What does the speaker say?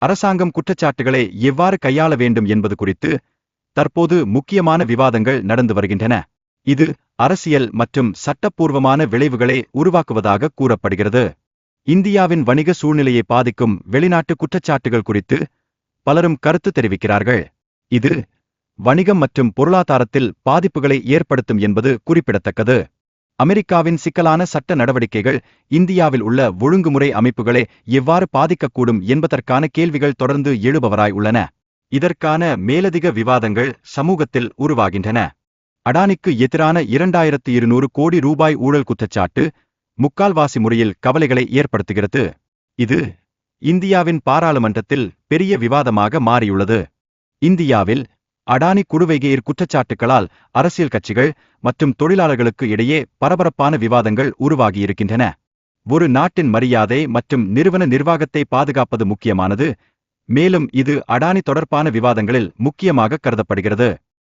அரசாங்கம் குற்றச்சாட்டுகளை எவ்வாறு கையாள வேண்டும் என்பது குறித்து தற்போது முக்கியமான விவாதங்கள் நடந்து வருகின்றன. இது அரசியல் மற்றும் சட்டப்பூர்வமான விளைவுகளை உருவாக்குவதாக கூறப்படுகிறது. இந்தியாவின் வணிக சூழ்நிலையை பாதிக்கும் வெளிநாட்டு குற்றச்சாட்டுகள் குறித்து பலரும் கருத்து தெரிவிக்கிறார்கள். இது வணிகம் மற்றும் பொருளாதாரத்தில் பாதிப்புகளை ஏற்படுத்தும் என்பது குறிப்பிடத்தக்கது. அமெரிக்காவின் சிக்கலான சட்ட நடவடிக்கைகள் இந்தியாவில் உள்ள ஒழுங்குமுறை அமைப்புகளை எவ்வாறு பாதிக்கக்கூடும் என்பதற்கான கேள்விகள் தொடர்ந்து எழுபவராய் உள்ளன. இதற்கான மேலதிக விவாதங்கள் சமூகத்தில் உருவாகின்றன. அடானிக்கு எதிரான 2200 கோடி ரூபாய் ஊழல் குற்றச்சாட்டு முக்கால்வாசி முறையில் கவலைகளை ஏற்படுத்துகிறது. இது இந்தியாவின் பாராளுமன்றத்தில் பெரிய விவாதமாக மாறியுள்ளது. இந்தியாவில் அடானி குடுவைகெயிர் குற்றச்சாட்டுகளால் அரசியல் கட்சிகள் மற்றும் தொழிலாளர்களுக்கு இடையே பரபரப்பான விவாதங்கள் உருவாகியிருக்கின்றன. ஒரு நாட்டின் மரியாதை மற்றும் நிறுவன நிர்வாகத்தை பாதுகாப்பது முக்கியமானது, மேலும் இது அடானி தொடர்பான விவாதங்களில் முக்கியமாக கருதப்படுகிறது.